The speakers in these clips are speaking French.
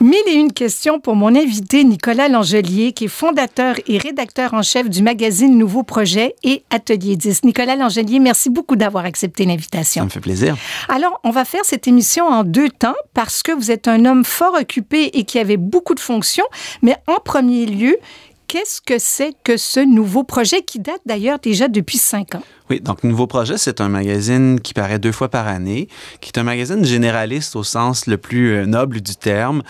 Mille et une questions pour mon invité Nicolas Langelier, qui est fondateur et rédacteur en chef du magazine Nouveau Projet et Atelier 10. Nicolas Langelier, merci beaucoup d'avoir accepté l'invitation. Ça me fait plaisir. Alors, on va faire cette émission en 2 temps parce que vous êtes un homme fort occupé et qui avait beaucoup de fonctions. Mais en premier lieu, qu'est-ce que c'est que ce Nouveau Projet qui date d'ailleurs déjà depuis 5 ans? Oui, donc Nouveau Projet, c'est un magazine qui paraît 2 fois par année, qui est un magazine généraliste au sens le plus noble du terme.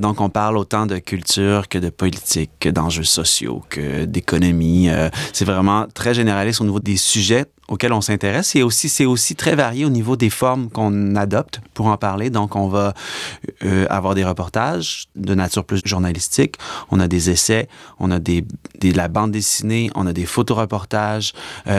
Donc, on parle autant de culture que de politique, que d'enjeux sociaux, que d'économie. C'est vraiment très généraliste au niveau des sujets auxquels on s'intéresse. Et aussi, c'est aussi très varié au niveau des formes qu'on adopte pour en parler. Donc, on va avoir des reportages de nature plus journalistique. On a des essais, on a de la bande dessinée, on a des photoreportages.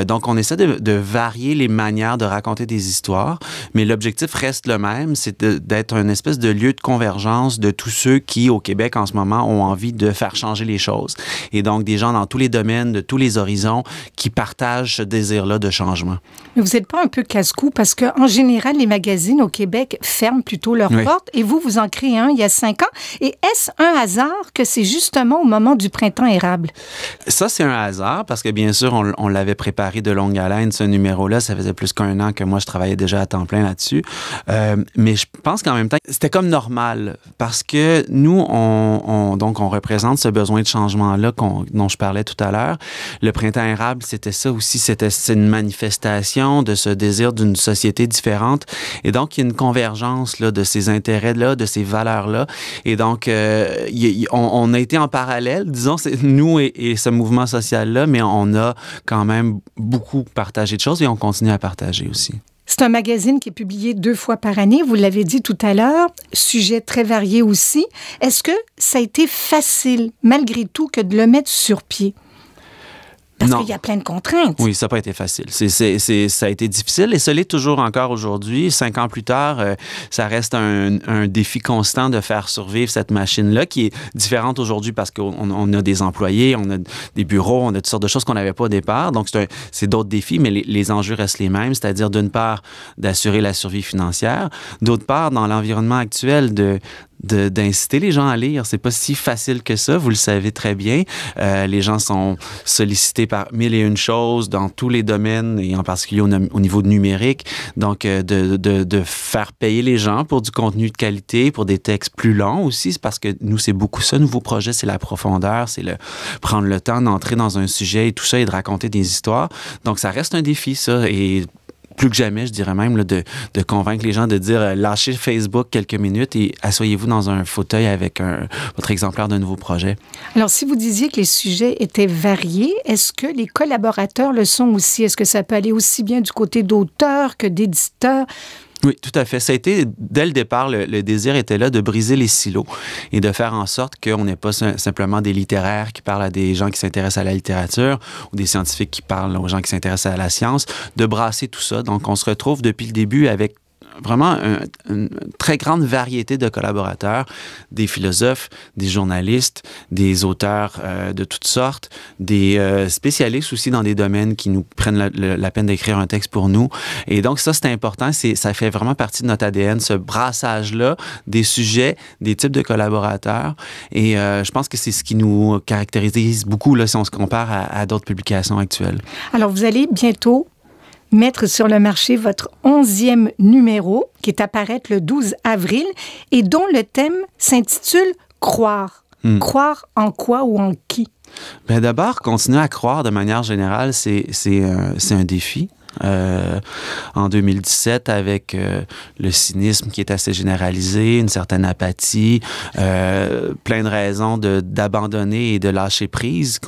Donc, on essaie de varier les manières de raconter des histoires, mais l'objectif reste le même, c'est d'être une espèce de lieu de convergence de tous ceux qui, au Québec, en ce moment, ont envie de faire changer les choses. Et donc, des gens dans tous les domaines, de tous les horizons, qui partagent ce désir-là de changement. Mais vous n'êtes pas un peu casse-cou parce qu'en général, les magazines au Québec ferment plutôt leurs portes et vous en créez un il y a 5 ans. Et est-ce un hasard que c'est justement au moment du printemps érable? Ça, c'est un hasard parce que, bien sûr, on l'avait préparé de longue haleine, ce numéro-là. Ça faisait plus qu'1 an que moi, je travaillais déjà à temps plein là-dessus. Mais je pense qu'en même temps, c'était comme normal parce que nous, donc, on représente ce besoin de changement-là dont je parlais tout à l'heure. Le printemps érable, c'était ça aussi. C'est une manifestation de ce désir d'une société différente. Et donc, il y a une convergence là, de ces intérêts-là, de ces valeurs-là. Et donc, on a été en parallèle, disons, nous et ce mouvement social-là, mais on a quand même beaucoup partagé de choses et on continue à partager aussi. C'est un magazine qui est publié 2 fois par année, vous l'avez dit tout à l'heure, sujet très varié aussi. Est-ce que ça a été facile, malgré tout, que de le mettre sur pied? Parce qu'il y a plein de contraintes. Oui, ça n'a pas été facile. Ça a été difficile et ça l'est toujours encore aujourd'hui. 5 ans plus tard, ça reste un défi constant de faire survivre cette machine-là qui est différente aujourd'hui parce qu'on a des employés, on a des bureaux, on a toutes sortes de choses qu'on n'avait pas au départ. Donc, c'est d'autres défis, mais les enjeux restent les mêmes, c'est-à-dire d'une part d'assurer la survie financière, d'autre part, dans l'environnement actuel d'inciter les gens à lire. C'est pas si facile que ça, vous le savez très bien. Les gens sont sollicités par 1001 choses dans tous les domaines et en particulier au niveau numérique. Donc, de faire payer les gens pour du contenu de qualité, pour des textes plus longs aussi, c'est parce que nous, c'est beaucoup ça. Nouveau Projet, c'est la profondeur, c'est prendre le temps d'entrer dans un sujet et tout ça et de raconter des histoires. Donc, ça reste un défi, ça, et plus que jamais, je dirais même, là, de convaincre les gens de dire lâchez Facebook quelques minutes et asseyez-vous dans un fauteuil avec votre exemplaire d'un Nouveau Projet. Alors, si vous disiez que les sujets étaient variés, est-ce que les collaborateurs le sont aussi? Est-ce que ça peut aller aussi bien du côté d'auteurs que d'éditeurs? Oui, tout à fait. Ça a été, dès le départ, le désir était là de briser les silos et de faire en sorte qu'on n'ait pas simplement des littéraires qui parlent à des gens qui s'intéressent à la littérature ou des scientifiques qui parlent aux gens qui s'intéressent à la science, de brasser tout ça. Donc, on se retrouve depuis le début avec vraiment une très grande variété de collaborateurs, des philosophes, des journalistes, des auteurs de toutes sortes, des spécialistes aussi dans des domaines qui nous prennent la peine d'écrire un texte pour nous. Et donc ça, c'est important, ça fait vraiment partie de notre ADN, ce brassage-là des sujets, des types de collaborateurs. Et je pense que c'est ce qui nous caractérise beaucoup là, si on se compare à d'autres publications actuelles. Alors, vous allez bientôt mettre sur le marché votre 11e numéro, qui est à paraître le 12 avril, et dont le thème s'intitule « Croire ». Croire en quoi ou en qui? Bien, d'abord, continuer à croire de manière générale, c'est un défi. En 2017, avec le cynisme qui est assez généralisé, une certaine apathie, plein de raisons d'abandonner et de lâcher prise.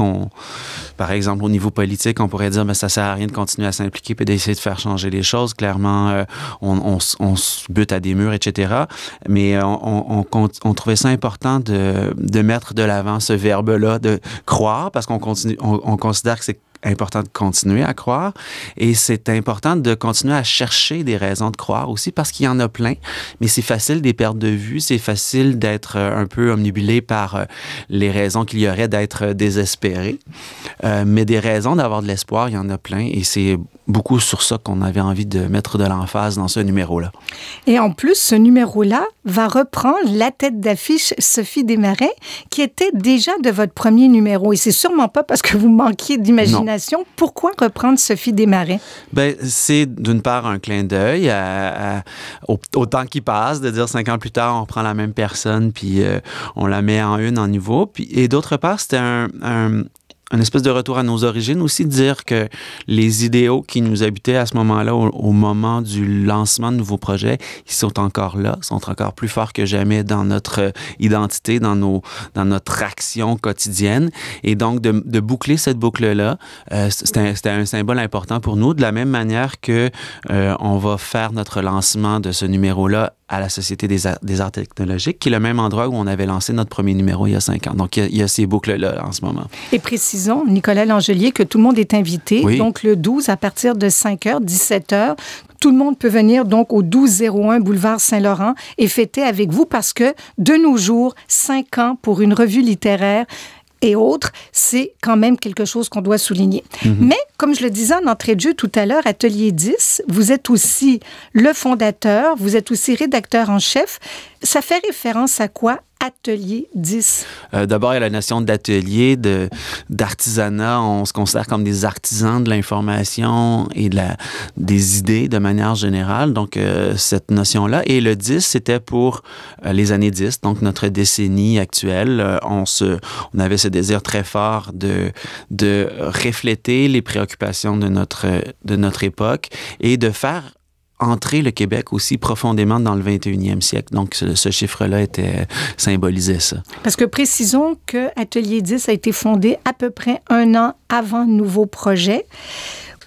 Par exemple, au niveau politique, on pourrait dire que ça ne sert à rien de continuer à s'impliquer et d'essayer de faire changer les choses. Clairement, on se bute à des murs, etc. Mais on trouvait ça important de mettre de l'avant ce verbe-là de croire, parce qu'on considère que c'est important de continuer à croire et c'est important de continuer à chercher des raisons de croire aussi parce qu'il y en a plein, mais c'est facile de les perdre de vue, c'est facile d'être un peu omnibulé par les raisons qu'il y aurait d'être désespéré, mais des raisons d'avoir de l'espoir, il y en a plein et c'est beaucoup sur ça qu'on avait envie de mettre de l'emphase dans ce numéro-là. Et en plus, ce numéro-là va reprendre la tête d'affiche Sophie Desmarais, qui était déjà de votre premier numéro. Et c'est sûrement pas parce que vous manquiez d'imagination. Non. Pourquoi reprendre Sophie Desmarais? Bien, c'est d'une part un clin d'œil au temps qui passe, de dire 5 ans plus tard, on reprend la même personne, puis on la met en une en niveau. Et d'autre part, c'était un espèce de retour à nos origines aussi, de dire que les idéaux qui nous habitaient à ce moment-là, au moment du lancement de nouveaux projets, ils sont encore là, sont encore plus forts que jamais dans notre identité, dans notre action quotidienne. Et donc, de boucler cette boucle-là, c'était un symbole important pour nous, de la même manière que on va faire notre lancement de ce numéro-là à la Société des arts technologiques, qui est le même endroit où on avait lancé notre premier numéro il y a 5 ans. Donc, il y a ces boucles-là en ce moment. Et précisons, Nicolas Langelier, que tout le monde est invité. Oui. Donc, le 12, à partir de 5h, 17h, tout le monde peut venir donc au 1201 boulevard Saint-Laurent et fêter avec vous parce que, de nos jours, 5 ans pour une revue littéraire et autres, c'est quand même quelque chose qu'on doit souligner. Mm-hmm. Mais, comme je le disais en entrée de jeu tout à l'heure, Atelier 10, vous êtes aussi le fondateur, vous êtes aussi rédacteur en chef. Ça fait référence à quoi, Atelier 10? D'abord, il y a la notion d'atelier, d'artisanat. On se considère comme des artisans de l'information et des idées de manière générale. Donc, cette notion-là. Et le 10, c'était pour les années 10, donc notre décennie actuelle. On avait ce désir très fort de refléter les préoccupations de notre époque et de faire entrer le Québec aussi profondément dans le 21e siècle. Donc, ce chiffre-là symbolisait ça. Parce que précisons que Atelier 10 a été fondé à peu près 1 an avant le nouveau projet.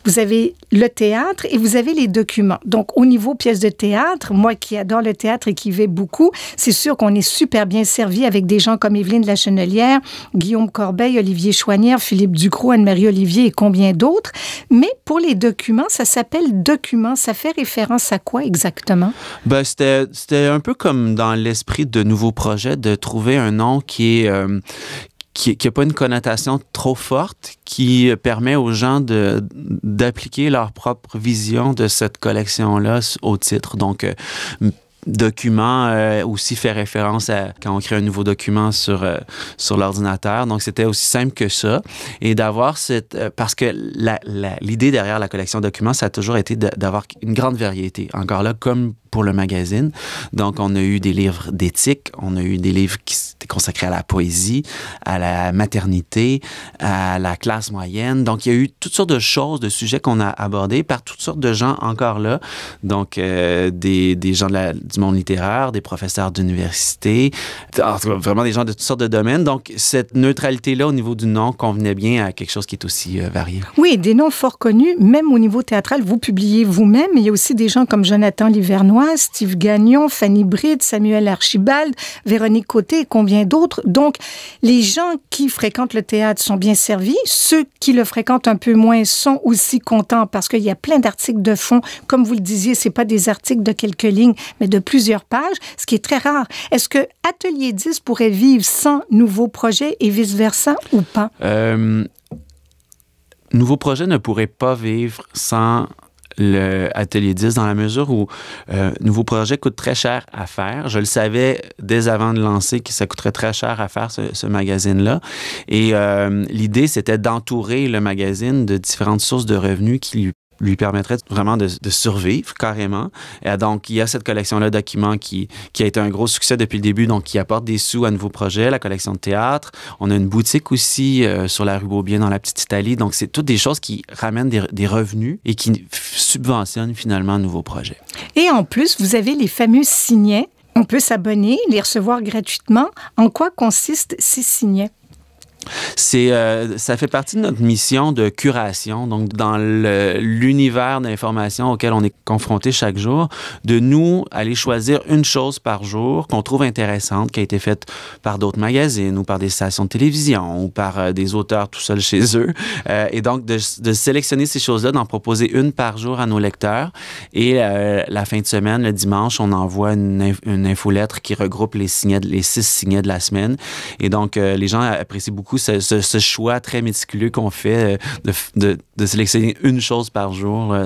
Vous avez le théâtre et vous avez les documents. Donc, au niveau pièces de théâtre, moi qui adore le théâtre et qui y vais beaucoup, c'est sûr qu'on est super bien servi avec des gens comme Évelyne de la Chenelière, Guillaume Corbeil, Olivier Chouanière, Philippe Ducrot, Anne-Marie Olivier et combien d'autres. Mais pour les documents, ça s'appelle documents. Ça fait référence à quoi exactement? Ben, c'était un peu comme dans l'esprit de nouveaux projets, de trouver un nom qui n'a pas une connotation trop forte, qui permet aux gens d'appliquer leur propre vision de cette collection-là au titre. Donc, document aussi fait référence à quand on crée un nouveau document sur l'ordinateur. Donc, c'était aussi simple que ça. Et d'avoir parce que l'idée derrière la collection documents, ça a toujours été d'avoir une grande variété. Encore là, comme pour le magazine. Donc, on a eu des livres d'éthique, on a eu des livres qui étaient consacrés à la poésie, à la maternité, à la classe moyenne. Donc, il y a eu toutes sortes de choses, de sujets qu'on a abordés par toutes sortes de gens encore là. Donc, des gens du monde littéraire, des professeurs d'université, en tout cas, vraiment des gens de toutes sortes de domaines. Donc, cette neutralité-là au niveau du nom convenait bien à quelque chose qui est aussi varié. Oui, des noms fort connus, même au niveau théâtral, vous publiez vous-même. Il y a aussi des gens comme Jonathan Livernois, Steve Gagnon, Fanny Bride, Samuel Archibald, Véronique Côté et combien d'autres. Donc, les gens qui fréquentent le théâtre sont bien servis. Ceux qui le fréquentent un peu moins sont aussi contents parce qu'il y a plein d'articles de fond. Comme vous le disiez, c'est pas des articles de quelques lignes, mais de plusieurs pages, ce qui est très rare. Est-ce que Atelier 10 pourrait vivre sans nouveaux projets et vice-versa ou pas? Nouveau projet ne pourrait pas vivre sans le Atelier 10 dans la mesure où nouveau projet coûte très cher à faire. Je le savais dès avant de lancer que ça coûterait très cher à faire ce magazine-là. Et l'idée, c'était d'entourer le magazine de différentes sources de revenus qui lui permettrait vraiment de survivre carrément. Et donc, il y a cette collection-là de documents qui a été un gros succès depuis le début, donc qui apporte des sous à nouveaux projets, la collection de théâtre. On a une boutique aussi sur la rue Beaubien dans la Petite Italie. Donc, c'est toutes des choses qui ramènent des revenus et qui subventionnent finalement un nouveau projet. Et en plus, vous avez les fameux signets. On peut s'abonner, les recevoir gratuitement. En quoi consistent ces signets? Ça fait partie de notre mission de curation, donc dans l'univers d'information auquel on est confronté chaque jour, de nous aller choisir une chose par jour qu'on trouve intéressante, qui a été faite par d'autres magazines ou par des stations de télévision ou par des auteurs tout seuls chez eux. Et donc, de sélectionner ces choses-là, d'en proposer une par jour à nos lecteurs. Et la fin de semaine, le dimanche, on envoie une infolettre qui regroupe les 6 signets de la semaine. Et donc, les gens apprécient beaucoup beaucoup ce choix très méticuleux qu'on fait de sélectionner une chose par jour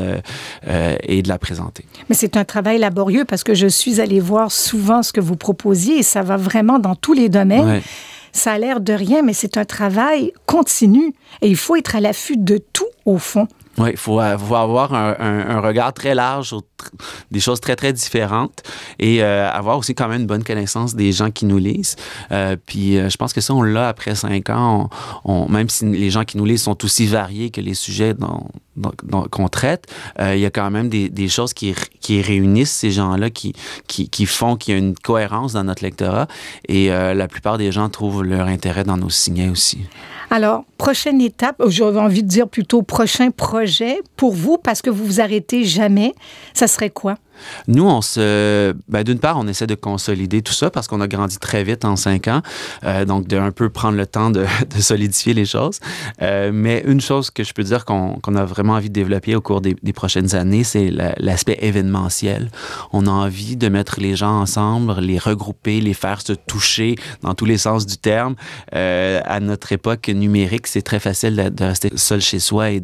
et de la présenter. Mais c'est un travail laborieux parce que je suis allée voir souvent ce que vous proposiez et ça va vraiment dans tous les domaines. Ouais. Ça a l'air de rien, mais c'est un travail continu et il faut être à l'affût de tout au fond. Oui, il faut avoir un regard très large sur des choses très, très différentes et avoir aussi quand même une bonne connaissance des gens qui nous lisent. Puis je pense que ça, on l'a après 5 ans. Même si les gens qui nous lisent sont aussi variés que les sujets qu'on traite, il y a quand même des choses qui réunissent ces gens-là, qui font qu'il y a une cohérence dans notre lectorat. Et la plupart des gens trouvent leur intérêt dans nos signets aussi. Alors, prochaine étape, j'avais envie de dire plutôt prochain projet pour vous, parce que vous vous arrêtez jamais, ça serait quoi? Nous, d'une part, on essaie de consolider tout ça parce qu'on a grandi très vite en 5 ans, donc de un peu prendre le temps de solidifier les choses. Mais une chose que je peux dire qu'on a vraiment envie de développer au cours des prochaines années, c'est l'aspect événementiel. On a envie de mettre les gens ensemble, les regrouper, les faire se toucher dans tous les sens du terme. À notre époque numérique, c'est très facile de rester seul chez soi et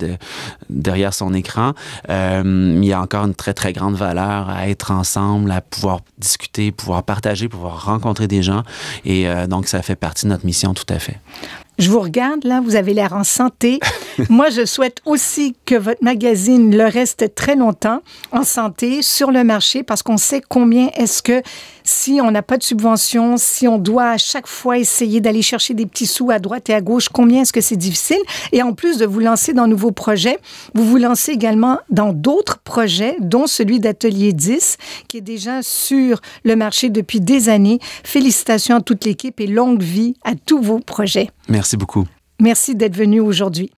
derrière son écran. Il y a encore une très, très grande valeur à être ensemble, à pouvoir discuter, pouvoir partager, pouvoir rencontrer des gens. Et donc, ça fait partie de notre mission tout à fait. Je vous regarde, là, vous avez l'air en santé. Moi, je souhaite aussi que votre magazine le reste très longtemps en santé, sur le marché, parce qu'on sait combien est-ce que, si on n'a pas de subvention, si on doit à chaque fois essayer d'aller chercher des petits sous à droite et à gauche, combien est-ce que c'est difficile. Et en plus de vous lancer dans de nouveaux projets, vous vous lancez également dans d'autres projets, dont celui d'Atelier 10, qui est déjà sur le marché depuis des années. Félicitations à toute l'équipe et longue vie à tous vos projets. Merci beaucoup. Merci d'être venu aujourd'hui.